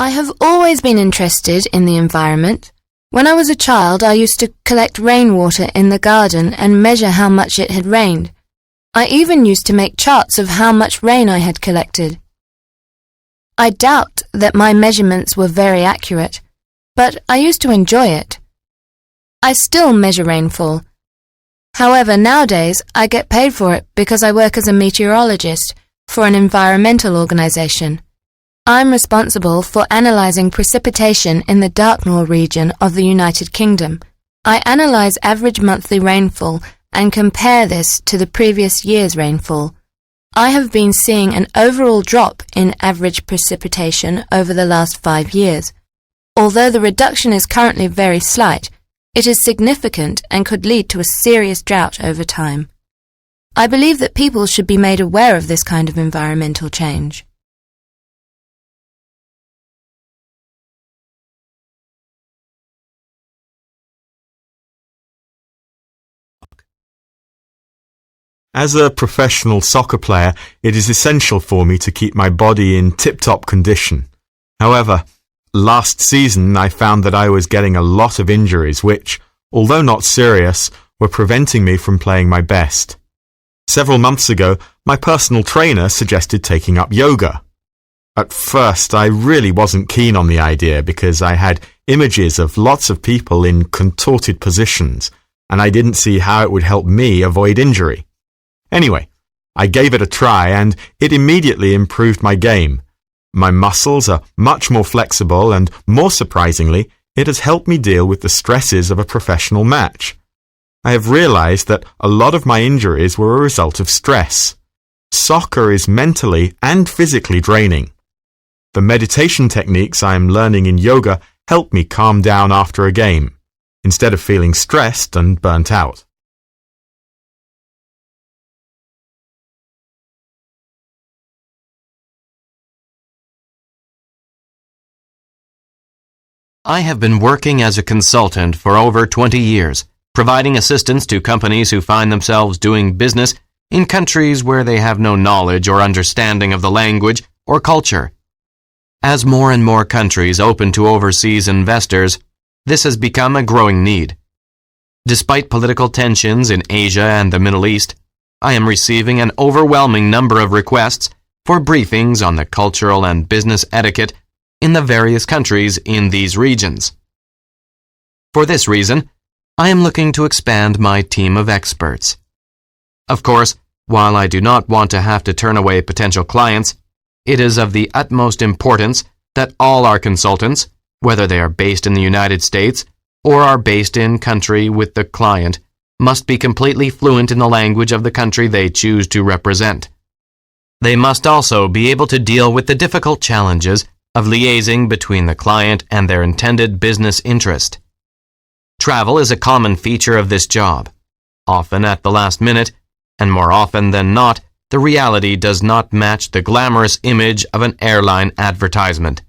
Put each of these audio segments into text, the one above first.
I have always been interested in the environment. When I was a child, I used to collect rainwater in the garden and measure how much it had rained. I even used to make charts of how much rain I had collected. I doubt that my measurements were very accurate, but I used to enjoy it. I still measure rainfall. However, nowadays I get paid for it because I work as a meteorologist for an environmental organization. I'm responsible for analyzing precipitation in the Dartmoor region of the United Kingdom. I analyze average monthly rainfall and compare this to the previous year's rainfall. I have been seeing an overall drop in average precipitation over the last 5 years. Although the reduction is currently very slight, it is significant and could lead to a serious drought over time. I believe that people should be made aware of this kind of environmental change. As a professional soccer player, it is essential for me to keep my body in tip-top condition. However, last season I found that I was getting a lot of injuries which, although not serious, were preventing me from playing my best. Several months ago, my personal trainer suggested taking up yoga. At first, I really wasn't keen on the idea because I had images of lots of people in contorted positions, and I didn't see how it would help me avoid injury. Anyway, I gave it a try and it immediately improved my game. My muscles are much more flexible and, more surprisingly, it has helped me deal with the stresses of a professional match. I have realized that a lot of my injuries were a result of stress. Soccer is mentally and physically draining. The meditation techniques I am learning in yoga help me calm down after a game, instead of feeling stressed and burnt out. I have been working as a consultant for over 20 years, providing assistance to companies who find themselves doing business in countries where they have no knowledge or understanding of the language or culture. As more and more countries open to overseas investors, this has become a growing need. Despite political tensions in Asia and the Middle East, I am receiving an overwhelming number of requests for briefings on the cultural and business etiquette in the various countries in these regions. For this reason, I am looking to expand my team of experts. Of course, while I do not want to have to turn away potential clients, it is of the utmost importance that all our consultants, whether they are based in the United States or are based in country with the client, must be completely fluent in the language of the country they choose to represent. They must also be able to deal with the difficult challenges of liaising between the client and their intended business interest. Travel is a common feature of this job. Often at the last minute, and more often than not, the reality does not match the glamorous image of an airline advertisement.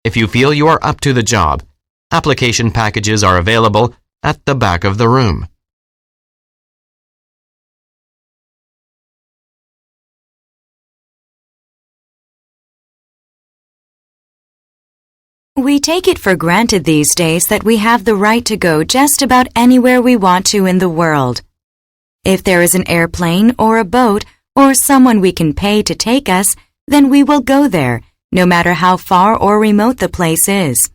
If you feel you are up to the job, application packages are available at the back of the room. We take it for granted these days that we have the right to go just about anywhere we want to in the world. If there is an airplane or a boat or someone we can pay to take us, then we will go there, no matter how far or remote the place is.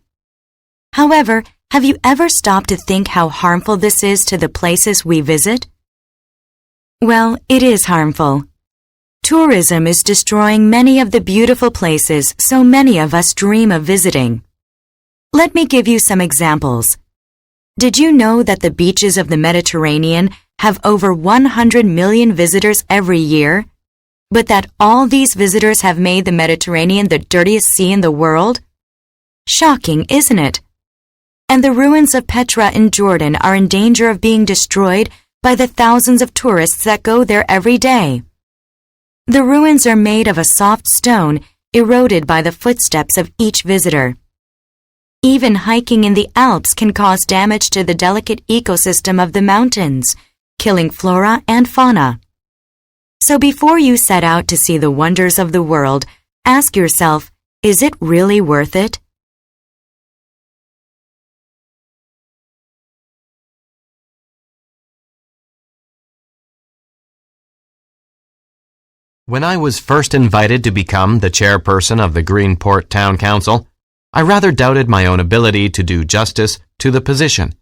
However, have you ever stopped to think how harmful this is to the places we visit? Well, it is harmful. Tourism is destroying many of the beautiful places so many of us dream of visiting. Let me give you some examples. Did you know that the beaches of the Mediterranean have over 100 million visitors every year, but that all these visitors have made the Mediterranean the dirtiest sea in the world? Shocking, isn't it? And the ruins of Petra in Jordan are in danger of being destroyed by the thousands of tourists that go there every day. The ruins are made of a soft stone eroded by the footsteps of each visitor. Even hiking in the Alps can cause damage to the delicate ecosystem of the mountains, killing flora and fauna. So before you set out to see the wonders of the world, ask yourself, Is it really worth it? When I was first invited to become the chairperson of the Greenport Town Council, I rather doubted my own ability to do justice to the position.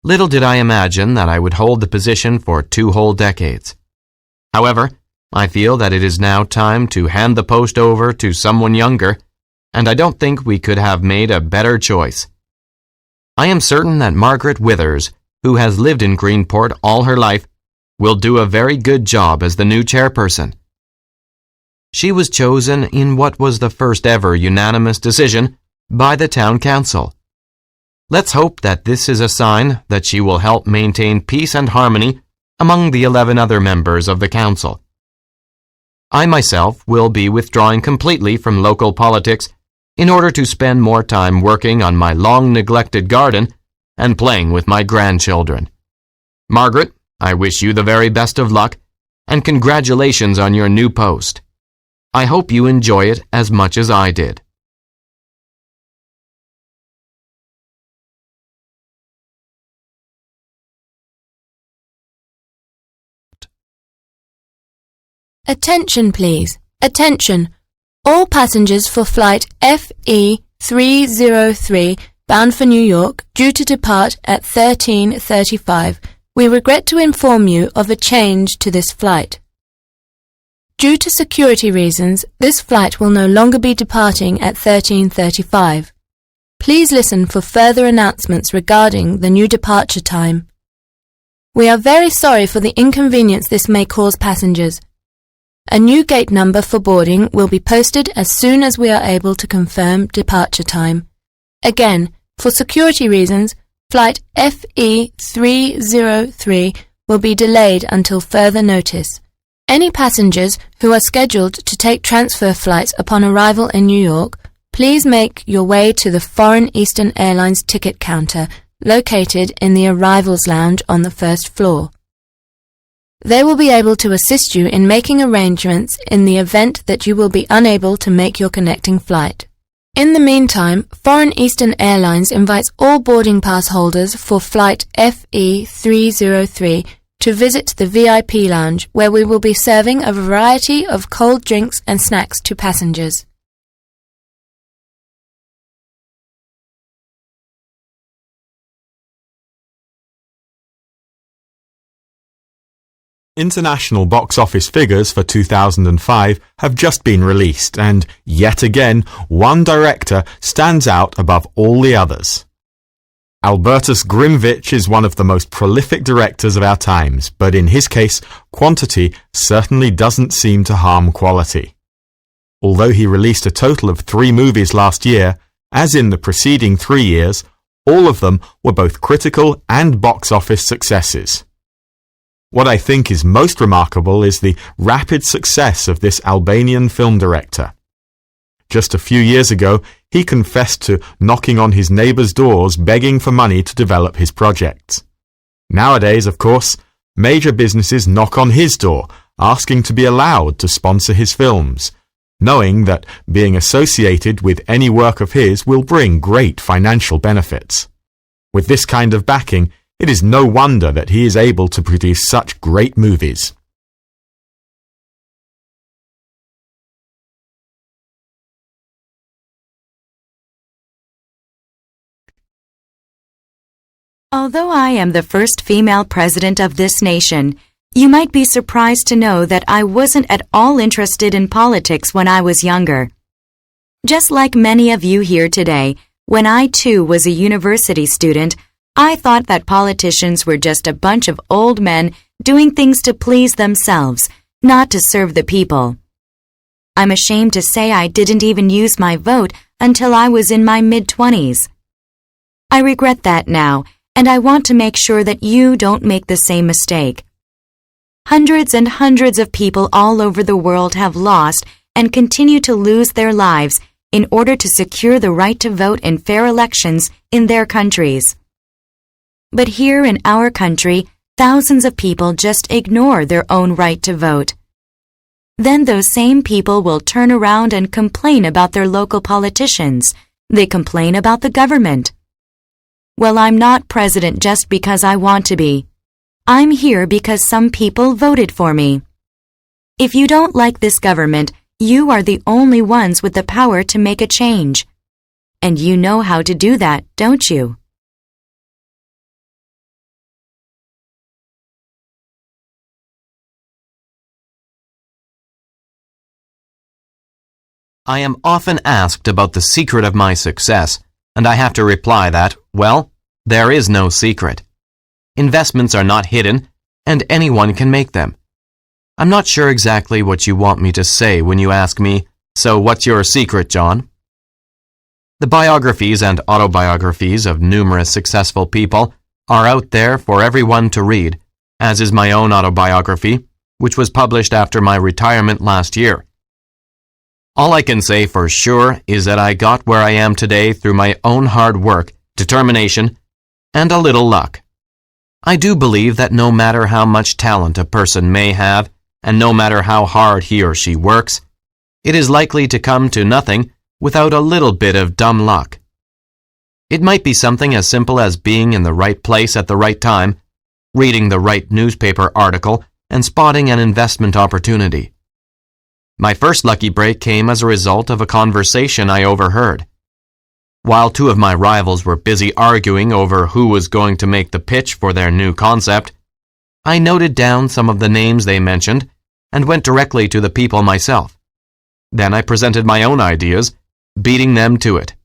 Little did I imagine that I would hold the position for 2 whole decades. However, I feel that it is now time to hand the post over to someone younger, and I don't think we could have made a better choice. I am certain that Margaret Withers, who has lived in Greenport all her life, will do a very good job as the new chairperson. She was chosen in what was the first ever unanimous decision by the town council. Let's hope that this is a sign that she will help maintain peace and harmony among the 11 other members of the council. I myself will be withdrawing completely from local politics in order to spend more time working on my long-neglected garden and playing with my grandchildren. Margaret, I wish you the very best of luck, and congratulations on your new post. I hope you enjoy it as much as I did. Attention, please. Attention. All passengers for flight FE303 bound for New York, due to depart at 13:35. We regret to inform you of a change to this flight. Due to security reasons, this flight will no longer be departing at 13:35. Please listen for further announcements regarding the new departure time. We are very sorry for the inconvenience this may cause passengers. A new gate number for boarding will be posted as soon as we are able to confirm departure time. Again, for security reasons, flight FE303 will be delayed until further notice. Any passengers who are scheduled to take transfer flights upon arrival in New York, please make your way to the Foreign Eastern Airlines ticket counter located in the arrivals lounge on the first floor. They will be able to assist you in making arrangements in the event that you will be unable to make your connecting flight. In the meantime, Foreign Eastern Airlines invites all boarding pass holders for flight FE303 to visit the VIP lounge, where we will be serving a variety of cold drinks and snacks to passengers. International box office figures for 2005 have just been released, and yet again, one director stands out above all the others. Albertus Grimvich is one of the most prolific directors of our times, but in his case, quantity certainly doesn't seem to harm quality. Although he released a total of 3 movies last year, as in the preceding 3 years, all of them were both critical and box office successes. What I think is most remarkable is the rapid success of this Albanian film director. Just a few years ago, he confessed to knocking on his neighbours' doors begging for money to develop his projects. Nowadays, of course, major businesses knock on his door, asking to be allowed to sponsor his films, knowing that being associated with any work of his will bring great financial benefits. With this kind of backing, it is no wonder that he is able to produce such great movies. Although I am the first female president of this nation, you might be surprised to know that I wasn't at all interested in politics when I was younger. Just like many of you here today, when I too was a university student, I thought that politicians were just a bunch of old men doing things to please themselves, not to serve the people. I'm ashamed to say I didn't even use my vote until I was in my mid-20s. I regret that now, and I want to make sure that you don't make the same mistake. Hundreds and hundreds of people all over the world have lost and continue to lose their lives in order to secure the right to vote in fair elections in their countries. But here in our country, thousands of people just ignore their own right to vote. then those same people will turn around and complain about their local politicians. They complain about the government. Well, I'm not president just because I want to be. I'm here because some people voted for me. If you don't like this government, you are the only ones with the power to make a change. And you know how to do that, don't you? I am often asked about the secret of my success, and I have to reply that, well, there is no secret. Investments are not hidden, and anyone can make them. I'm not sure exactly what you want me to say when you ask me, so what's your secret, John? The biographies and autobiographies of numerous successful people are out there for everyone to read, as is my own autobiography, which was published after my retirement last year. All I can say for sure is that I got where I am today through my own hard work, determination, and a little luck. I do believe that no matter how much talent a person may have, and no matter how hard he or she works, it is likely to come to nothing without a little bit of dumb luck. It might be something as simple as being in the right place at the right time, reading the right newspaper article, and spotting an investment opportunity. My first lucky break came as a result of a conversation I overheard. While two of my rivals were busy arguing over who was going to make the pitch for their new concept, I noted down some of the names they mentioned and went directly to the people myself. Then I presented my own ideas, beating them to it.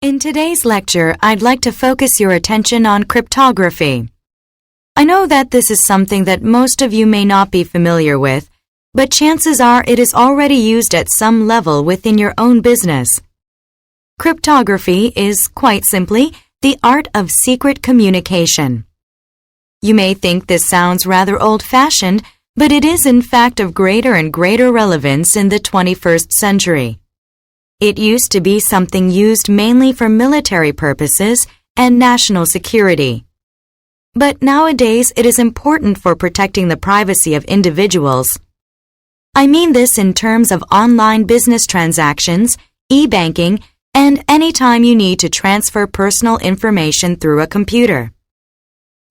In today's lecture, I'd like to focus your attention on cryptography. I know that this is something that most of you may not be familiar with, but chances are it is already used at some level within your own business. Cryptography is, quite simply, the art of secret communication. You may think this sounds rather old-fashioned, but it is in fact of greater and greater relevance in the 21st century. It used to be something used mainly for military purposes and national security. But nowadays it is important for protecting the privacy of individuals. I mean this in terms of online business transactions, e-banking, and any time you need to transfer personal information through a computer.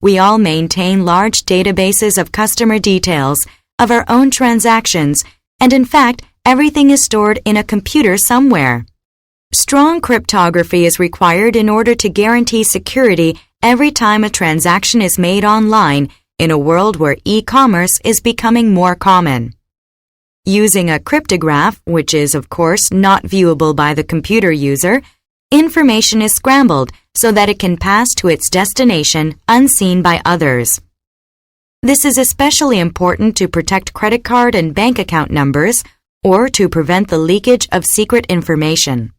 We all maintain large databases of customer details, of our own transactions, and in fact, everything is stored in a computer somewhere. Strong cryptography is required in order to guarantee security every time a transaction is made online in a world where e-commerce is becoming more common. Using a cryptograph, which is of course not viewable by the computer user, information is scrambled so that it can pass to its destination unseen by others. This is especially important to protect credit card and bank account numbers, or to prevent the leakage of secret information.